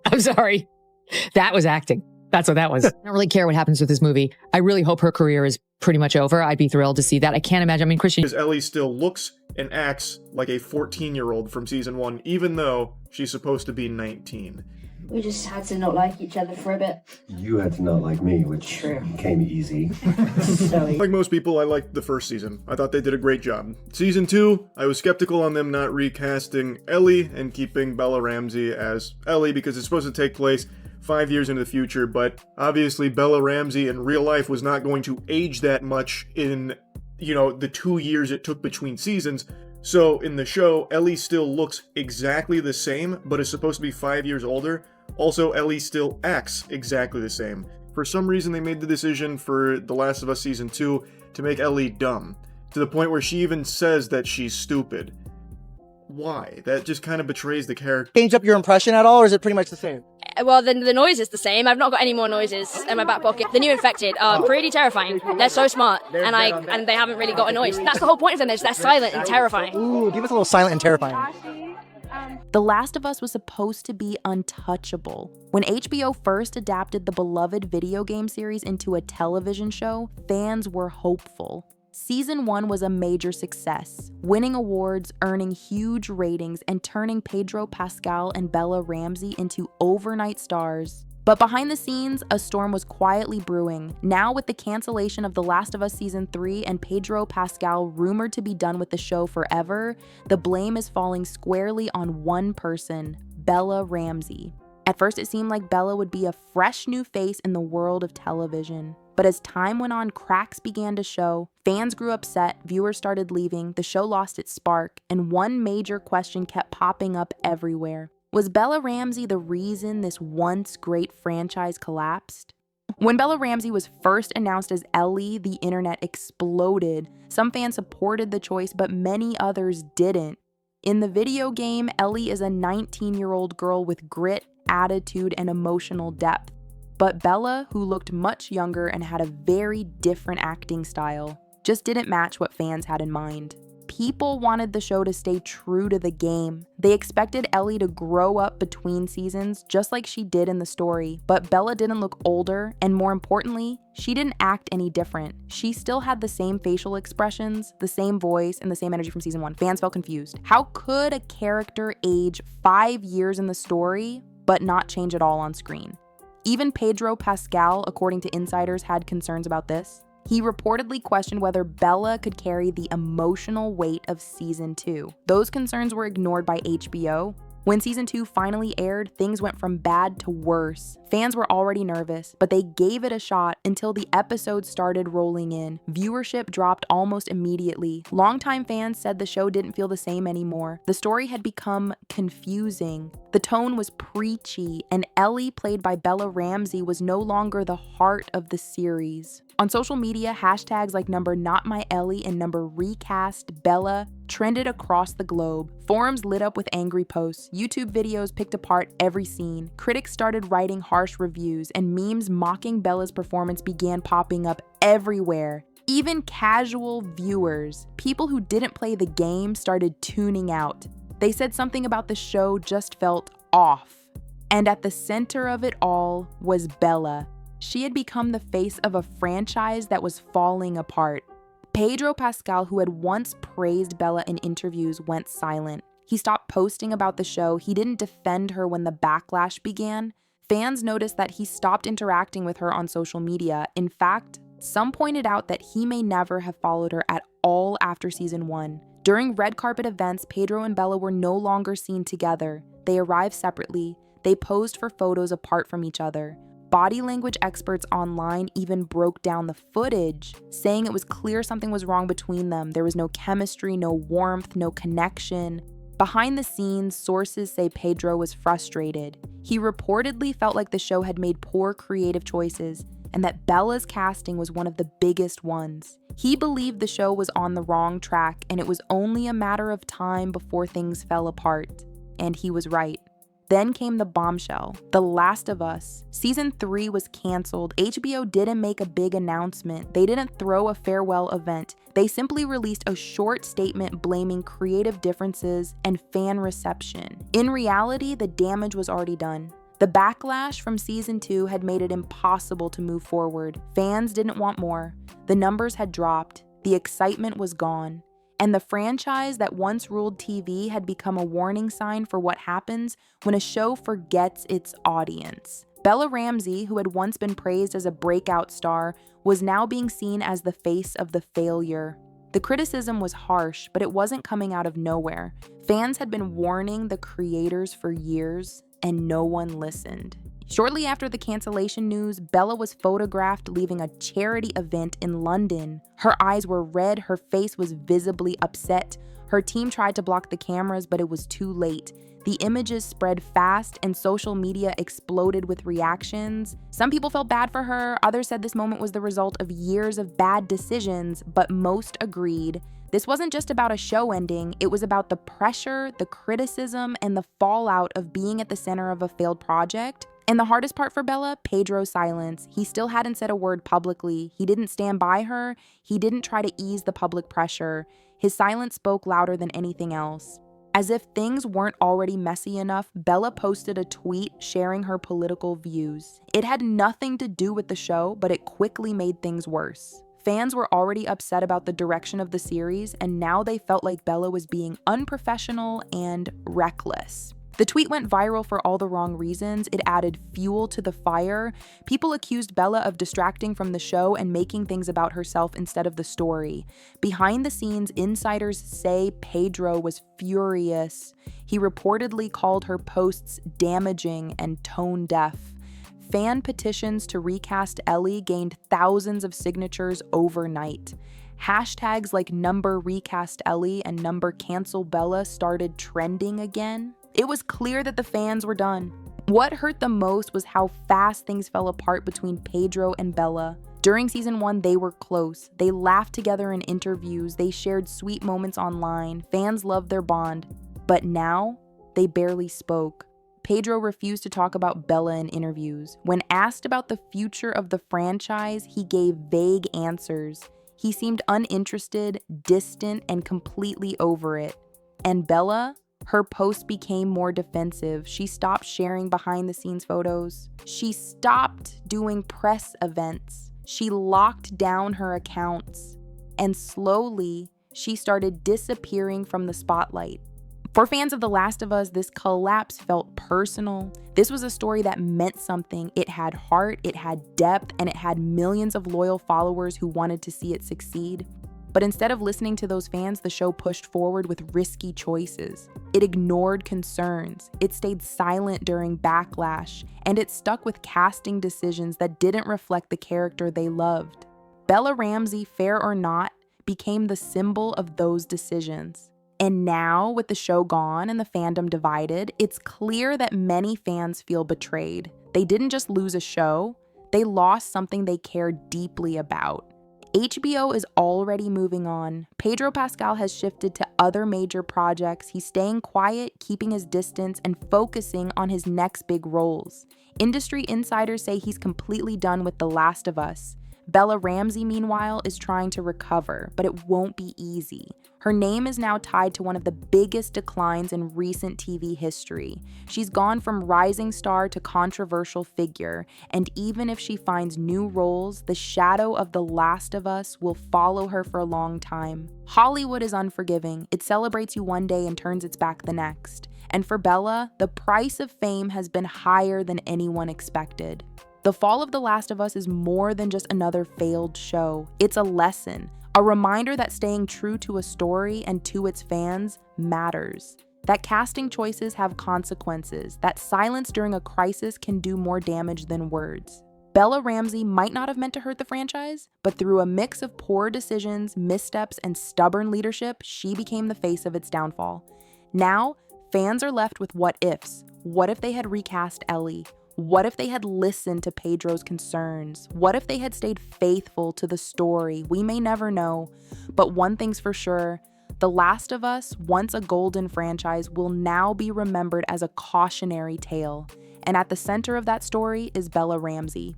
I'm sorry. That was acting. That's what that was. I don't really care what happens with this movie. I really hope her career is pretty much over. I'd be thrilled to see that. I can't imagine. I mean, Christian. Because Ellie still looks and acts like a 14-year-old from season 1, even though she's supposed to be 19. We just had to not like each other for a bit. You had to not like me, which came easy. Like most people, I liked the first season. I thought they did a great job. Season 2, I was skeptical on them not recasting Ellie and keeping Bella Ramsey as Ellie because it's supposed to take place 5 years into the future, but obviously Bella Ramsey in real life was not going to age that much in, the 2 years it took between seasons. So in the show, Ellie still looks exactly the same, but is supposed to be 5 years older. Also, Ellie still acts exactly the same. For some reason, they made the decision for The Last of Us Season 2 to make Ellie dumb, to the point where she even says that she's stupid. Why? That just kind of betrays the character. Change up your impression at all, or is it pretty much the same? Well, the noise is the same. I've not got any more noises in my back pocket. The new infected are pretty terrifying. They're so smart, and they haven't really got a noise. That's the whole point of them, is they're silent and terrifying. Ooh, give us a little silent and terrifying. The Last of Us was supposed to be untouchable. When HBO first adapted the beloved video game series into a television show, fans were hopeful. Season 1 was a major success, winning awards, earning huge ratings, and turning Pedro Pascal and Bella Ramsey into overnight stars. But behind the scenes, a storm was quietly brewing. Now with the cancellation of The Last of Us Season 3 and Pedro Pascal rumored to be done with the show forever, the blame is falling squarely on one person, Bella Ramsey. At first it seemed like Bella would be a fresh new face in the world of television. But as time went on, cracks began to show, fans grew upset, viewers started leaving, the show lost its spark, and one major question kept popping up everywhere. Was Bella Ramsey the reason this once great franchise collapsed? When Bella Ramsey was first announced as Ellie, the internet exploded. Some fans supported the choice, but many others didn't. In the video game, Ellie is a 19-year-old girl with grit, attitude, and emotional depth. But Bella, who looked much younger and had a very different acting style, just didn't match what fans had in mind. People wanted the show to stay true to the game. They expected Ellie to grow up between seasons, just like she did in the story, but Bella didn't look older, and more importantly, she didn't act any different. She still had the same facial expressions, the same voice, and the same energy from season 1. Fans felt confused. How could a character age 5 years in the story, but not change at all on screen? Even Pedro Pascal, according to insiders, had concerns about this. He reportedly questioned whether Bella could carry the emotional weight of Season 2. Those concerns were ignored by HBO. When Season 2 finally aired, things went from bad to worse. Fans were already nervous, but they gave it a shot until the episodes started rolling in. Viewership dropped almost immediately. Longtime fans said the show didn't feel the same anymore. The story had become confusing. The tone was preachy, and Ellie, played by Bella Ramsey, was no longer the heart of the series. On social media, hashtags like #NotMyEllie and #RecastBella trended across the globe. Forums lit up with angry posts. YouTube videos picked apart every scene. Critics started writing harsh reviews, and memes mocking Bella's performance began popping up everywhere. Even casual viewers, people who didn't play the game, started tuning out. They said something about the show just felt off. And at the center of it all was Bella. She had become the face of a franchise that was falling apart. Pedro Pascal, who had once praised Bella in interviews, went silent. He stopped posting about the show. He didn't defend her when the backlash began. Fans noticed that he stopped interacting with her on social media. In fact, some pointed out that he may never have followed her at all after season 1. During red carpet events, Pedro and Bella were no longer seen together. They arrived separately. They posed for photos apart from each other. Body language experts online even broke down the footage, saying it was clear something was wrong between them. There was no chemistry, no warmth, no connection. Behind the scenes, sources say Pedro was frustrated. He reportedly felt like the show had made poor creative choices and that Bella's casting was one of the biggest ones. He believed the show was on the wrong track and it was only a matter of time before things fell apart. And he was right. Then came the bombshell, The Last of Us. Season 3 was canceled. HBO didn't make a big announcement. They didn't throw a farewell event. They simply released a short statement blaming creative differences and fan reception. In reality, the damage was already done. The backlash from season 2 had made it impossible to move forward. Fans didn't want more. The numbers had dropped. The excitement was gone. And the franchise that once ruled TV had become a warning sign for what happens when a show forgets its audience. Bella Ramsey, who had once been praised as a breakout star, was now being seen as the face of the failure. The criticism was harsh, but it wasn't coming out of nowhere. Fans had been warning the creators for years, and no one listened. Shortly after the cancellation news, Bella was photographed leaving a charity event in London. Her eyes were red, her face was visibly upset. Her team tried to block the cameras, but it was too late. The images spread fast and social media exploded with reactions. Some people felt bad for her, others said this moment was the result of years of bad decisions, but most agreed. This wasn't just about a show ending, it was about the pressure, the criticism, and the fallout of being at the center of a failed project. And the hardest part for Bella, Pedro's silence. He still hadn't said a word publicly. He didn't stand by her. He didn't try to ease the public pressure. His silence spoke louder than anything else. As if things weren't already messy enough, Bella posted a tweet sharing her political views. It had nothing to do with the show, but it quickly made things worse. Fans were already upset about the direction of the series, and now they felt like Bella was being unprofessional and reckless. The tweet went viral for all the wrong reasons. It added fuel to the fire. People accused Bella of distracting from the show and making things about herself instead of the story. Behind the scenes, insiders say Pedro was furious. He reportedly called her posts damaging and tone deaf. Fan petitions to recast Ellie gained thousands of signatures overnight. Hashtags like #recast_Ellie and #cancelBella started trending again. It was clear that the fans were done. What hurt the most was how fast things fell apart between Pedro and Bella. During season 1, they were close. They laughed together in interviews. They shared sweet moments online. Fans loved their bond. But now, they barely spoke. Pedro refused to talk about Bella in interviews. When asked about the future of the franchise, he gave vague answers. He seemed uninterested, distant, and completely over it. And Bella? Her posts became more defensive. She stopped sharing behind-the-scenes photos. She stopped doing press events. She locked down her accounts. And slowly, she started disappearing from the spotlight. For fans of The Last of Us, this collapse felt personal. This was a story that meant something. It had heart, it had depth, and it had millions of loyal followers who wanted to see it succeed. But instead of listening to those fans, the show pushed forward with risky choices. It ignored concerns, it stayed silent during backlash, and it stuck with casting decisions that didn't reflect the character they loved. Bella Ramsey, fair or not, became the symbol of those decisions. And now, with the show gone and the fandom divided, it's clear that many fans feel betrayed. They didn't just lose a show, they lost something they cared deeply about. HBO is already moving on. Pedro Pascal has shifted to other major projects. He's staying quiet, keeping his distance, and focusing on his next big roles. Industry insiders say he's completely done with The Last of Us. Bella Ramsey, meanwhile, is trying to recover, but it won't be easy. Her name is now tied to one of the biggest declines in recent TV history. She's gone from rising star to controversial figure, and even if she finds new roles, the shadow of The Last of Us will follow her for a long time. Hollywood is unforgiving. It celebrates you one day and turns its back the next. And for Bella, the price of fame has been higher than anyone expected. The fall of The Last of Us is more than just another failed show. It's a lesson, a reminder that staying true to a story and to its fans matters. That casting choices have consequences, that silence during a crisis can do more damage than words. Bella Ramsey might not have meant to hurt the franchise, but through a mix of poor decisions, missteps, and stubborn leadership, she became the face of its downfall. Now, fans are left with what ifs. What if they had recast Ellie? What if they had listened to Pedro's concerns? What if they had stayed faithful to the story? We may never know, but one thing's for sure, The Last of Us, once a golden franchise, will now be remembered as a cautionary tale. And at the center of that story is Bella Ramsey.